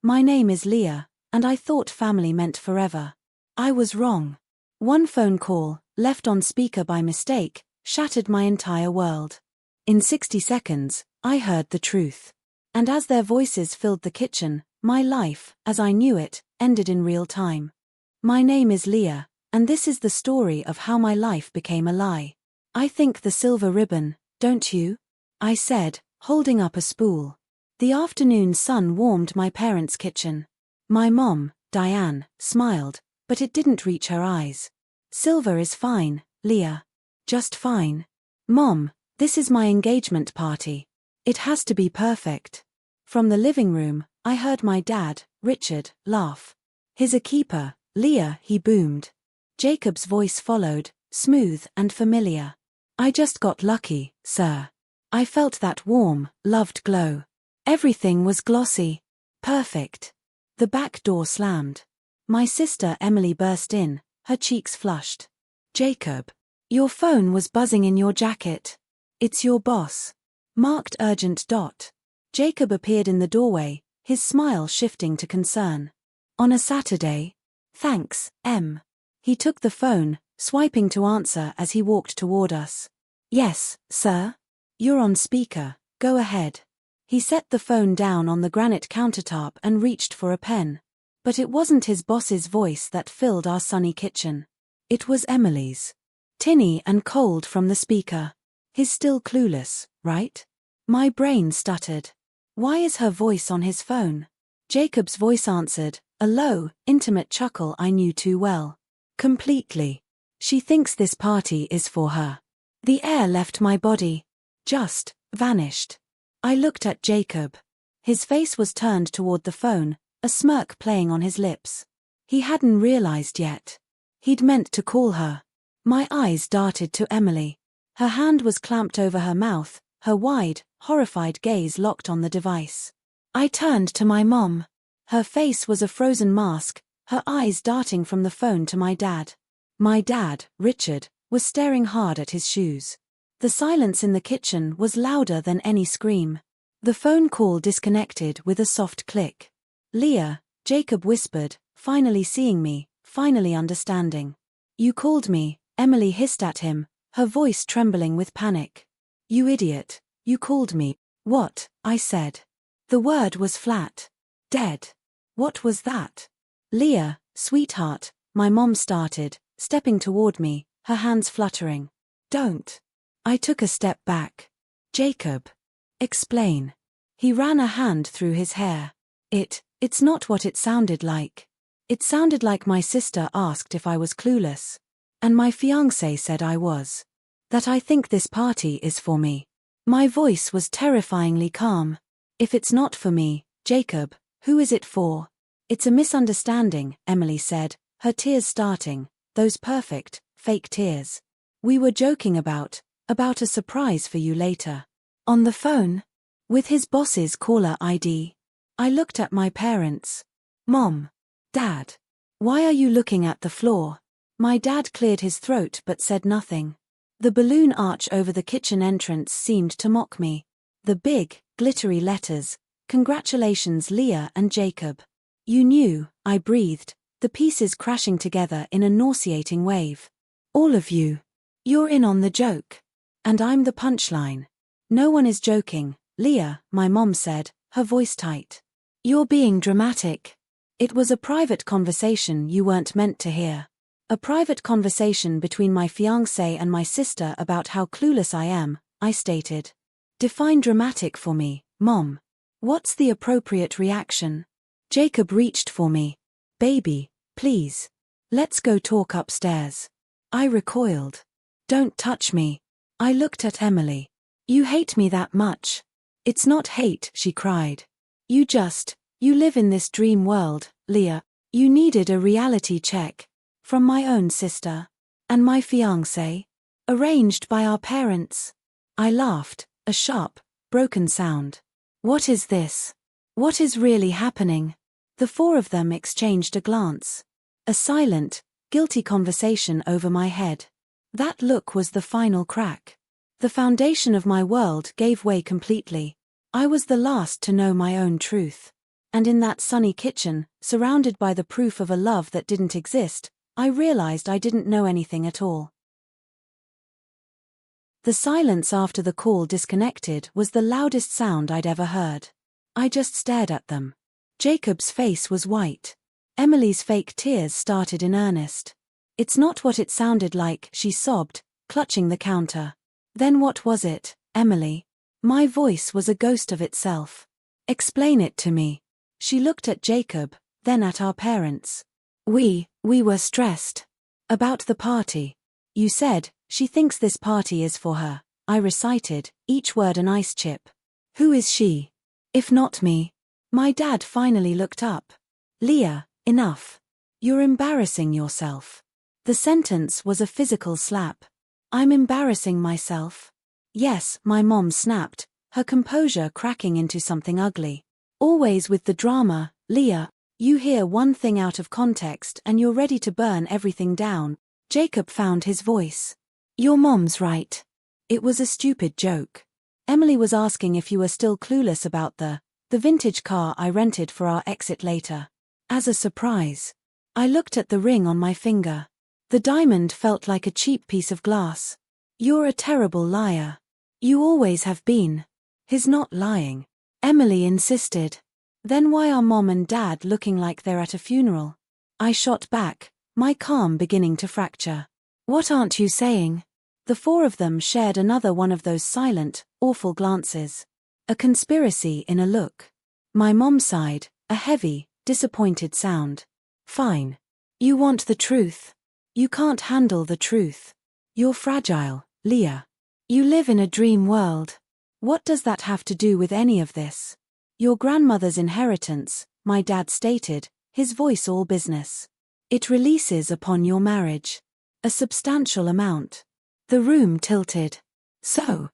My name is Leah, and I thought family meant forever. I was wrong. One phone call, left on speaker by mistake, shattered my entire world. In 60 seconds, I heard the truth. And as their voices filled the kitchen, my life, as I knew it, ended in real time. My name is Leah, and this is the story of how my life became a lie. I think the silver ribbon, don't you? I said, holding up a spool. The afternoon sun warmed my parents' kitchen. My mom, Diane, smiled, but it didn't reach her eyes. Silver is fine, Leah. Just fine. Mom, this is my engagement party. It has to be perfect. From the living room, I heard my dad, Richard, laugh. He's a keeper, Leah, he boomed. Jacob's voice followed, smooth and familiar. I just got lucky, sir. I felt that warm, loved glow. Everything was glossy. Perfect. The back door slammed. My sister Emily burst in, her cheeks flushed. Jacob. Your phone was buzzing in your jacket. It's your boss. Marked urgent. Jacob appeared in the doorway, his smile shifting to concern. On a Saturday? Thanks, Em. He took the phone, swiping to answer as he walked toward us. Yes, sir? You're on speaker, go ahead. He set the phone down on the granite countertop and reached for a pen. But it wasn't his boss's voice that filled our sunny kitchen. It was Emily's. Tinny and cold from the speaker. He's still clueless, right? My brain stuttered. Why is her voice on his phone? Jacob's voice answered, a low, intimate chuckle I knew too well. Completely. She thinks this party is for her. The air left my body. Just vanished. I looked at Jacob. His face was turned toward the phone, a smirk playing on his lips. He hadn't realized yet. He'd meant to call her. My eyes darted to Emily. Her hand was clamped over her mouth, her wide, horrified gaze locked on the device. I turned to my mom. Her face was a frozen mask, her eyes darting from the phone to my dad. My dad, Richard, was staring hard at his shoes. The silence in the kitchen was louder than any scream. The phone call disconnected with a soft click. Leah, Jacob whispered, finally seeing me, finally understanding. You called me, Emily hissed at him, her voice trembling with panic. You idiot, you called me. What? I said. The word was flat. Dead. What was that? Leah, sweetheart, my mom started, stepping toward me, her hands fluttering. Don't. I took a step back. Jacob. Explain. He ran a hand through his hair. It's not what it sounded like. It sounded like my sister asked if I was clueless. And my fiancé said I was. That I think this party is for me. My voice was terrifyingly calm. If it's not for me, Jacob, who is it for? It's a misunderstanding, Emily said, her tears starting, those perfect, fake tears. We were joking about a surprise for you later. On the phone? With his boss's caller ID. I looked at my parents. Mom. Dad. Why are you looking at the floor? My dad cleared his throat but said nothing. The balloon arch over the kitchen entrance seemed to mock me. The big, glittery letters, congratulations Leah and Jacob. You knew, I breathed, the pieces crashing together in a nauseating wave. All of you. You're in on the joke. And I'm the punchline. No one is joking, Leah, my mom said, her voice tight. You're being dramatic. It was a private conversation you weren't meant to hear. A private conversation between my fiancé and my sister about how clueless I am, I stated. Define dramatic for me, Mom. What's the appropriate reaction? Jacob reached for me. Baby, please. Let's go talk upstairs. I recoiled. Don't touch me. I looked at Emily. You hate me that much. It's not hate, she cried. You live in this dream world, Leah. You needed a reality check. From my own sister. And my fiancé. Arranged by our parents. I laughed, a sharp, broken sound. What is this? What is really happening? The four of them exchanged a glance. A silent, guilty conversation over my head. That look was the final crack. The foundation of my world gave way completely. I was the last to know my own truth. And in that sunny kitchen, surrounded by the proof of a love that didn't exist, I realized I didn't know anything at all. The silence after the call disconnected was the loudest sound I'd ever heard. I just stared at them. Jacob's face was white. Emily's fake tears started in earnest. "It's not what it sounded like," she sobbed, clutching the counter. "Then what was it, Emily?" My voice was a ghost of itself. "Explain it to me." She looked at Jacob, then at our parents. We were stressed. About the party. "You said, she thinks this party is for her," I recited, each word an ice chip. "Who is she? If not me?" My dad finally looked up. "Leah, enough. You're embarrassing yourself." The sentence was a physical slap. "I'm embarrassing myself?" "Yes," my mom snapped, her composure cracking into something ugly. "Always with the drama, Leah. You hear one thing out of context and you're ready to burn everything down." Jacob found his voice. "Your mom's right. It was a stupid joke. Emily was asking if you were still clueless about the vintage car I rented for our exit later. As a surprise." I looked at the ring on my finger. The diamond felt like a cheap piece of glass. "You're a terrible liar. You always have been." "He's not lying," Emily insisted. "Then why are Mom and Dad looking like they're at a funeral?" I shot back, my calm beginning to fracture. "What aren't you saying?" The four of them shared another one of those silent, awful glances. A conspiracy in a look. My mom sighed, a heavy, disappointed sound. "Fine. You want the truth. You can't handle the truth. You're fragile, Leah. You live in a dream world. What does that have to do with any of this?" "Your grandmother's inheritance," my dad stated, his voice all business. "It releases upon your marriage. A substantial amount." The room tilted. So,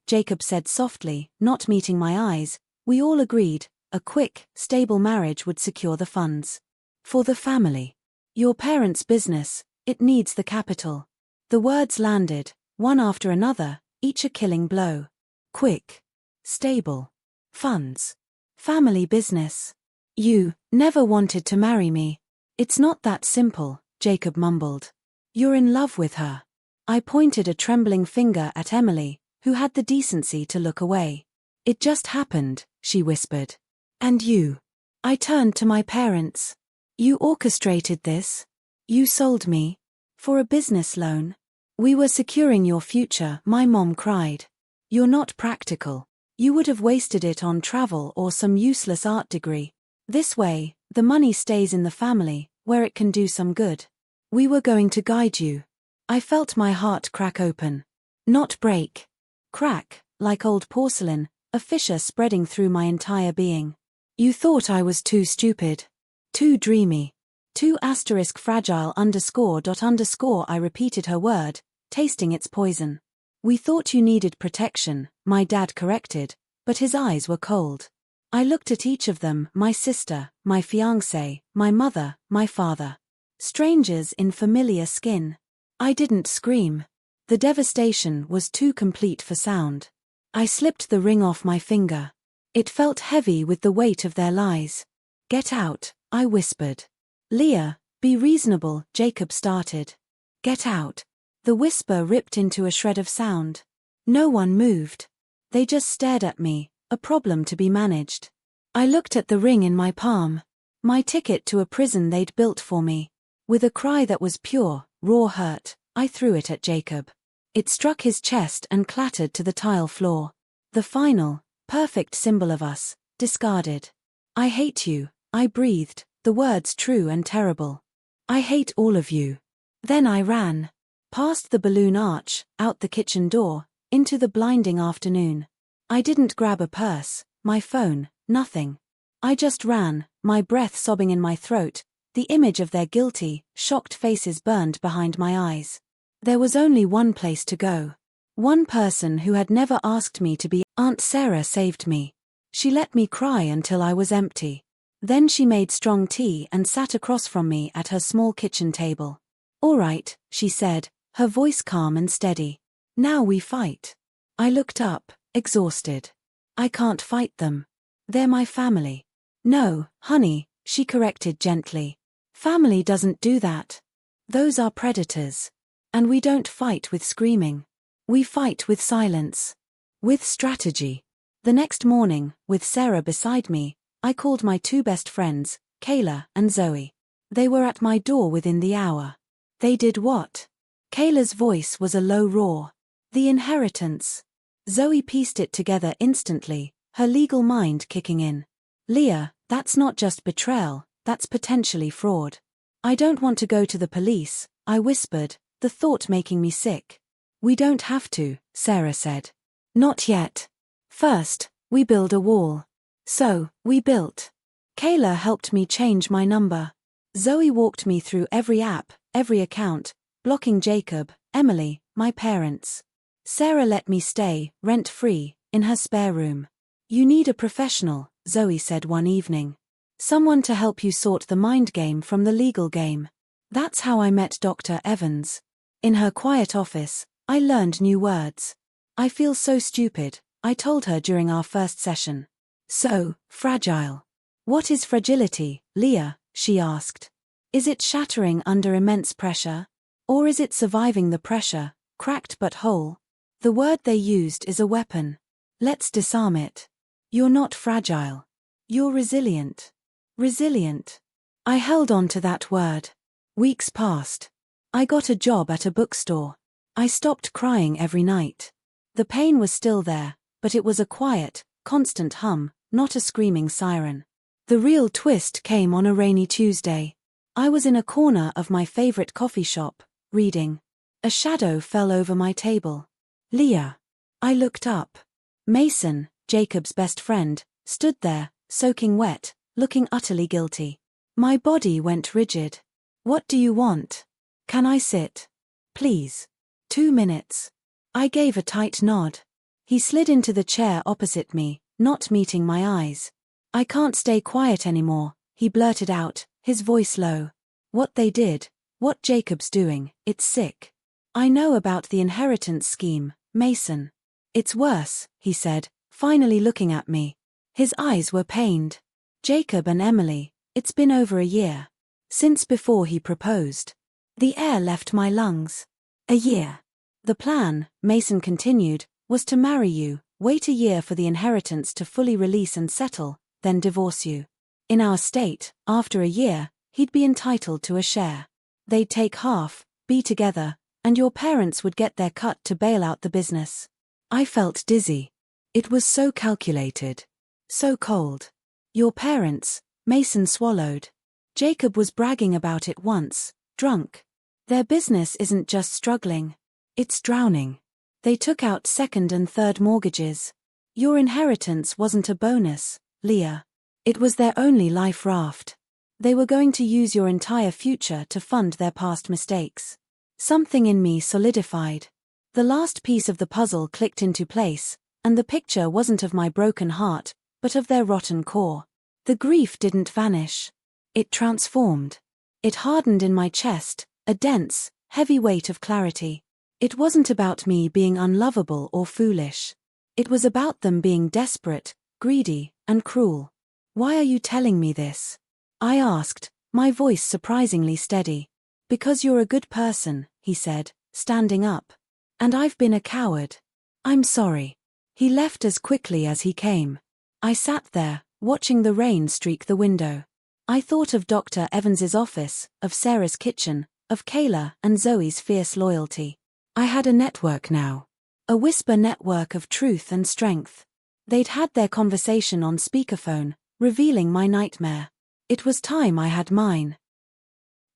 Jacob said softly, not meeting my eyes, "we all agreed, a quick, stable marriage would secure the funds. For the family. Your parents' business, it needs the capital." The words landed, one after another, each a killing blow. Quick. Stable. Funds. Family business. "You never wanted to marry me." "It's not that simple," Jacob mumbled. "You're in love with her." I pointed a trembling finger at Emily, who had the decency to look away. "It just happened," she whispered. "And you?" I turned to my parents. "You orchestrated this? You sold me? For a business loan?" "We were securing your future," my mom cried. "You're not practical. You would have wasted it on travel or some useless art degree. This way, the money stays in the family, where it can do some good. We were going to guide you." I felt my heart crack open. Not break. Crack, like old porcelain, a fissure spreading through my entire being. "You thought I was too stupid. Too dreamy. Too *fragile__." I repeated her word, tasting its poison. "We thought you needed protection," my dad corrected, but his eyes were cold. I looked at each of them, my sister, my fiancé, my mother, my father. Strangers in familiar skin. I didn't scream. The devastation was too complete for sound. I slipped the ring off my finger. It felt heavy with the weight of their lies. "Get out," I whispered. "Leah, be reasonable," Jacob started. "Get out." The whisper ripped into a shred of sound. No one moved. They just stared at me, a problem to be managed. I looked at the ring in my palm. My ticket to a prison they'd built for me. With a cry that was pure, raw hurt, I threw it at Jacob. It struck his chest and clattered to the tile floor. The final, perfect symbol of us, discarded. "I hate you," I breathed, the words true and terrible. "I hate all of you." Then I ran. Past the balloon arch, out the kitchen door, into the blinding afternoon. I didn't grab a purse, my phone, nothing. I just ran, my breath sobbing in my throat, the image of their guilty, shocked faces burned behind my eyes. There was only one place to go. One person who had never asked me to be. Aunt Sarah saved me. She let me cry until I was empty. Then she made strong tea and sat across from me at her small kitchen table. "All right," she said, her voice calm and steady. "Now we fight." I looked up, exhausted. I can't fight them. They're my family. No, honey, she corrected gently. Family doesn't do that. Those are predators. And we don't fight with screaming. We fight with silence. With strategy. The next morning, with Sarah beside me, I called my two best friends, Kayla and Zoe. They were at my door within the hour. They did what? Kayla's voice was a low roar. The inheritance. Zoe pieced it together instantly, her legal mind kicking in. Leah, that's not just betrayal, that's potentially fraud. I don't want to go to the police, I whispered, the thought making me sick. We don't have to, Sarah said. Not yet. First, we build a wall. So, we built. Kayla helped me change my number. Zoe walked me through every app, every account, blocking Jacob, Emily, my parents. Sarah let me stay, rent-free, in her spare room. You need a professional, Zoe said one evening. Someone to help you sort the mind game from the legal game. That's how I met Dr. Evans. In her quiet office, I learned new words. I feel so stupid, I told her during our first session. So, fragile. What is fragility, Leah? She asked. Is it shattering under immense pressure? Or is it surviving the pressure, cracked but whole? The word they used is a weapon. Let's disarm it. You're not fragile. You're resilient. Resilient. I held on to that word. Weeks passed. I got a job at a bookstore. I stopped crying every night. The pain was still there, but it was a quiet, constant hum, not a screaming siren. The real twist came on a rainy Tuesday. I was in a corner of my favorite coffee shop, reading. A shadow fell over my table. Leah. I looked up. Mason, Jacob's best friend, stood there, soaking wet, looking utterly guilty. My body went rigid. What do you want? Can I sit? Please. 2 minutes. I gave a tight nod. He slid into the chair opposite me, not meeting my eyes. I can't stay quiet anymore, he blurted out, his voice low. What they did, what Jacob's doing, it's sick. I know about the inheritance scheme, Mason. It's worse, he said, finally looking at me. His eyes were pained. Jacob and Emily, it's been over a year. Since before he proposed. The air left my lungs. A year. The plan, Mason continued, was to marry you, wait a year for the inheritance to fully release and settle, then divorce you. In our state, after a year, he'd be entitled to a share. They'd take half, be together, and your parents would get their cut to bail out the business. I felt dizzy. It was so calculated. So cold. Your parents, Mason swallowed. Jacob was bragging about it once, drunk. Their business isn't just struggling. It's drowning. They took out second and third mortgages. Your inheritance wasn't a bonus, Leah. It was their only life raft. They were going to use your entire future to fund their past mistakes. Something in me solidified. The last piece of the puzzle clicked into place, and the picture wasn't of my broken heart, but of their rotten core. The grief didn't vanish. It transformed. It hardened in my chest, a dense, heavy weight of clarity. It wasn't about me being unlovable or foolish. It was about them being desperate, greedy, and cruel. Why are you telling me this? I asked, my voice surprisingly steady. Because you're a good person, he said, standing up. And I've been a coward. I'm sorry. He left as quickly as he came. I sat there, watching the rain streak the window. I thought of Dr. Evans's office, of Sarah's kitchen, of Kayla and Zoe's fierce loyalty. I had a network now. A whisper network of truth and strength. They'd had their conversation on speakerphone, revealing my nightmare. It was time I had mine.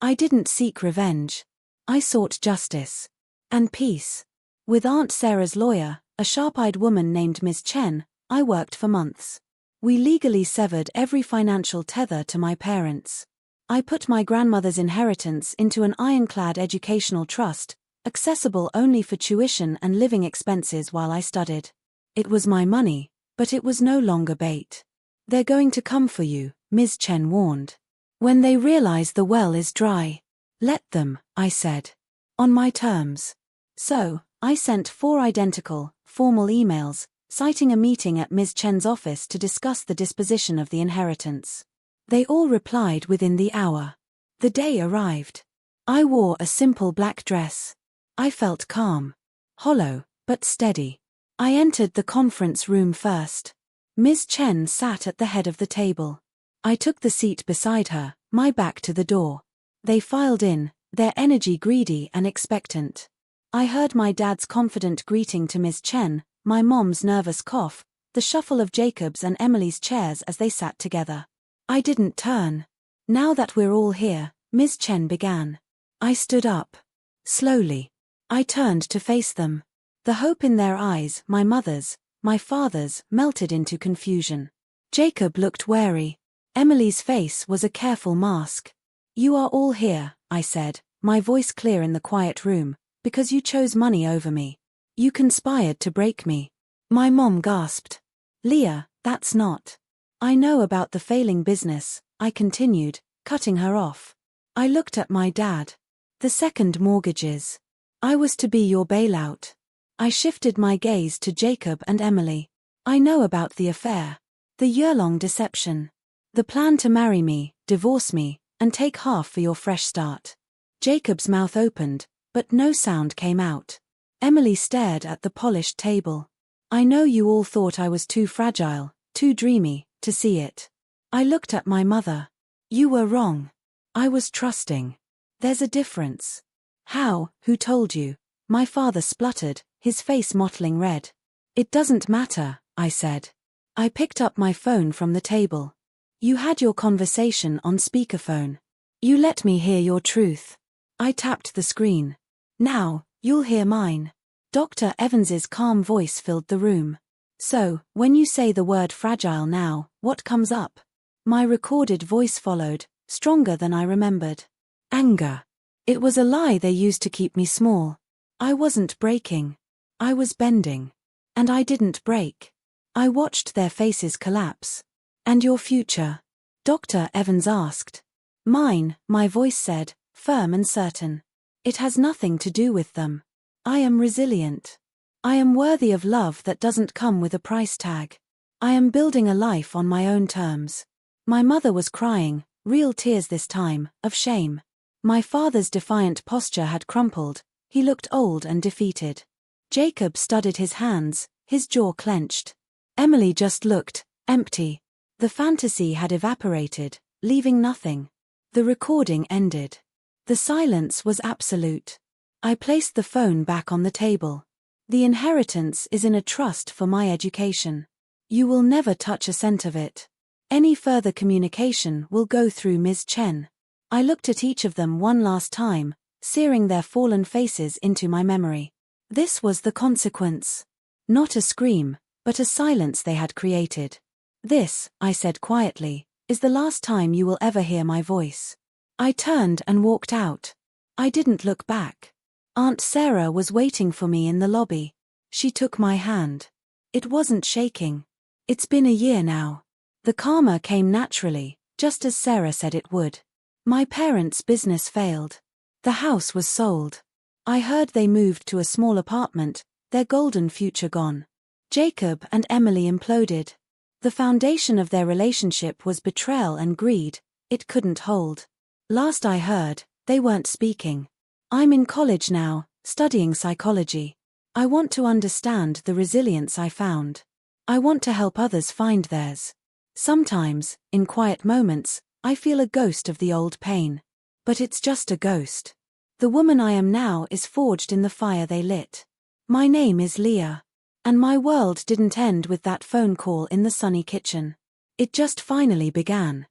I didn't seek revenge. I sought justice. And peace. With Aunt Sarah's lawyer, a sharp-eyed woman named Ms. Chen, I worked for months. We legally severed every financial tether to my parents. I put my grandmother's inheritance into an ironclad educational trust, accessible only for tuition and living expenses while I studied. It was my money, but it was no longer bait. They're going to come for you, Ms. Chen warned. When they realize the well is dry. Let them, I said. On my terms. So, I sent 4 identical, formal emails, citing a meeting at Ms. Chen's office to discuss the disposition of the inheritance. They all replied within the hour. The day arrived. I wore a simple black dress. I felt calm. Hollow, but steady. I entered the conference room first. Ms. Chen sat at the head of the table. I took the seat beside her, my back to the door. They filed in, their energy greedy and expectant. I heard my dad's confident greeting to Ms. Chen, my mom's nervous cough, the shuffle of Jacob's and Emily's chairs as they sat together. I didn't turn. Now that we're all here, Ms. Chen began. I stood up. Slowly. I turned to face them. The hope in their eyes, my mother's, my father's, melted into confusion. Jacob looked wary. Emily's face was a careful mask. You are all here, I said, my voice clear in the quiet room, because you chose money over me. You conspired to break me. My mom gasped. Leah, that's not. I know about the failing business, I continued, cutting her off. I looked at my dad. The second mortgages. I was to be your bailout. I shifted my gaze to Jacob and Emily. I know about the affair. The year-long deception. The plan to marry me, divorce me, and take half for your fresh start. Jacob's mouth opened, but no sound came out. Emily stared at the polished table. I know you all thought I was too fragile, too dreamy, to see it. I looked at my mother. You were wrong. I was trusting. There's a difference. How? Who told you? My father spluttered, his face mottling red. It doesn't matter, I said. I picked up my phone from the table. You had your conversation on speakerphone. You let me hear your truth. I tapped the screen. Now, you'll hear mine. Dr. Evans's calm voice filled the room. So, when you say the word fragile now, what comes up? My recorded voice followed, stronger than I remembered. Anger. It was a lie they used to keep me small. I wasn't breaking. I was bending. And I didn't break. I watched their faces collapse. And your future? Dr. Evans asked. Mine, my voice said, firm and certain. It has nothing to do with them. I am resilient. I am worthy of love that doesn't come with a price tag. I am building a life on my own terms. My mother was crying, real tears this time, of shame. My father's defiant posture had crumpled, he looked old and defeated. Jacob studied his hands, his jaw clenched. Emily just looked, empty. The fantasy had evaporated, leaving nothing. The recording ended. The silence was absolute. I placed the phone back on the table. The inheritance is in a trust for my education. You will never touch a cent of it. Any further communication will go through Ms. Chen. I looked at each of them one last time, searing their fallen faces into my memory. This was the consequence. Not a scream, but a silence they had created. This, I said quietly, is the last time you will ever hear my voice. I turned and walked out. I didn't look back. Aunt Sarah was waiting for me in the lobby. She took my hand. It wasn't shaking. It's been a year now. The karma came naturally, just as Sarah said it would. My parents' business failed. The house was sold. I heard they moved to a small apartment, their golden future gone. Jacob and Emily imploded. The foundation of their relationship was betrayal and greed, it couldn't hold. Last I heard, they weren't speaking. I'm in college now, studying psychology. I want to understand the resilience I found. I want to help others find theirs. Sometimes, in quiet moments, I feel a ghost of the old pain. But it's just a ghost. The woman I am now is forged in the fire they lit. My name is Leah. And my world didn't end with that phone call in the sunny kitchen. It just finally began.